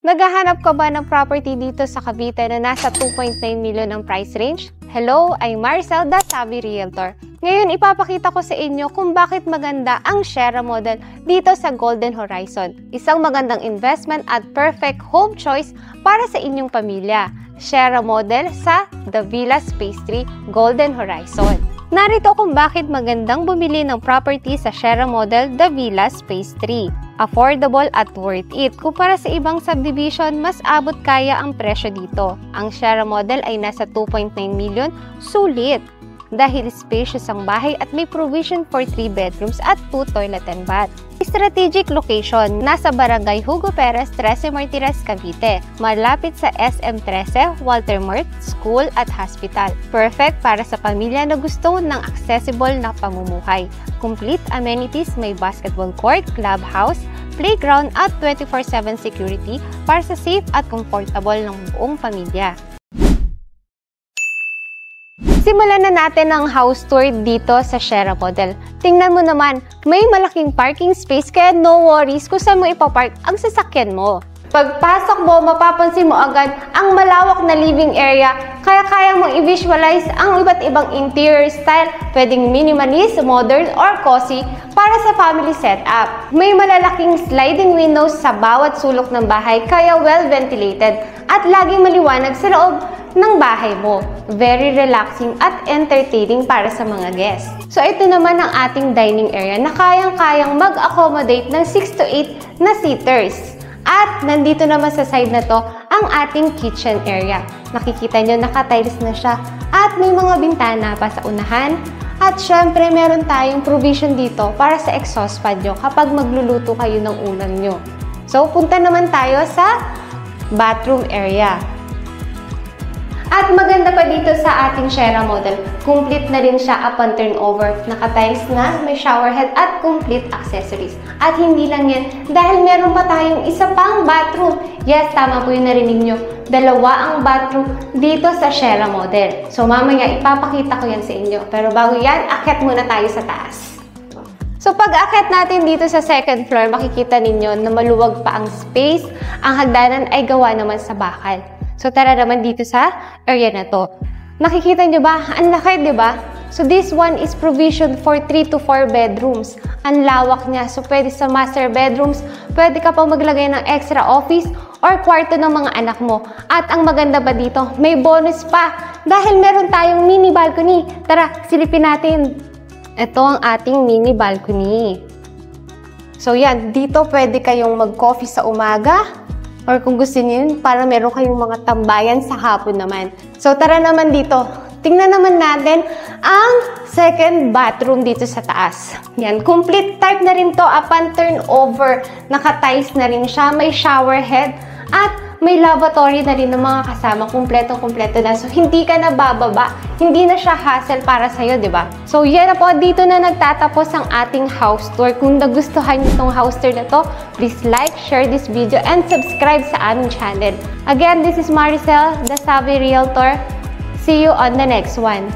Naghahanap ka ba ng property dito sa Cavite na nasa 2.9 million ang price range? Hello, I'm Maricel, the Savvy Realtor. Ngayon, ipapakita ko sa inyo kung bakit maganda ang Sierra model dito sa Golden Horizon. Isang magandang investment at perfect home choice para sa inyong pamilya. Sierra model sa The Villa Space 3 Golden Horizon. Narito kung bakit magandang bumili ng property sa Sierra model The Villa Space 3. Affordable at worth it. Kumpara sa ibang subdivision, mas abot kaya ang presyo dito. Ang Sierra model ay nasa 2.9 million, sulit. Dahil spacious ang bahay at may provision for 3 bedrooms at 2 toilet and bath. Strategic location, nasa Barangay Hugo Perez, 13 Martires, Cavite. Malapit sa SM 13, Walter Mart, School at Hospital. Perfect para sa pamilya na gusto ng accessible na pamumuhay. Complete amenities, may basketball court, clubhouse, playground at 24/7 security para sa safe at comfortable ng buong pamilya. Simulan na natin ang house tour dito sa Sierra model. Tingnan mo naman, may malaking parking space kaya no worries kung saan mo ipapark ang sasakyan mo. Pagpasok mo, mapapansin mo agad ang malawak na living area kaya kaya mong i-visualize ang iba't ibang interior style, pwedeng minimalist, modern, or cozy para sa family setup. May malalaking sliding windows sa bawat sulok ng bahay kaya well ventilated at laging maliwanag sa loob ng bahay mo. Very relaxing at entertaining para sa mga guests. So ito naman ang ating dining area na kayang-kayang mag-accommodate ng 6 to 8 na seaters. At nandito naman sa side na to ang ating kitchen area. Makikita nyo naka-tiles na siya at may mga bintana pa sa unahan. At syempre meron tayong provision dito para sa exhaust fan nyo kapag magluluto kayo ng ulam nyo. So punta naman tayo sa bathroom area. At maganda pa dito sa ating Sierra model, complete na rin siya upon turnover. Naka-tiles na, may shower head at complete accessories. At hindi lang yan, dahil meron pa tayong isa pang bathroom. Yes, tama po yung narinig nyo. Dalawa ang bathroom dito sa Sierra model. So mamaya ipapakita ko yan sa inyo. Pero bago yan, akyat muna tayo sa taas. So pag akyat natin dito sa second floor, makikita ninyo na maluwag pa ang space. Ang hagdanan ay gawa naman sa bakal. So tara naman dito sa area na to. Nakikita nyo ba? Ang laki, di ba? So this one is provision for 3 to 4 bedrooms. Ang lawak niya. So pwede sa master bedrooms, pwede ka pang maglagay ng extra office or kwarto ng mga anak mo. At ang maganda ba dito, may bonus pa dahil meron tayong mini balcony. Tara, silipin natin. Ito ang ating mini balcony. So yan, dito pwede kayong mag-coffee sa umaga. Or kung gusto niyo yun, para meron kayong mga tambayan sa hapon naman. So tara naman dito. Tingnan naman natin ang second bathroom dito sa taas. Yan, complete type na rin to upon turnover. Naka-tiles na rin siya, may shower head at may lavatory na rin ng mga kasama. Kompletong-kompleto na. So hindi ka na bababa. Hindi na siya hassle para sa'yo, di ba? So yan na po, dito na nagtatapos ang ating house tour. Kung nagustuhan niyo itong house tour na to, please like, share this video, and subscribe sa aming channel. Again, this is Maricel, the Savvy Realtor. See you on the next one.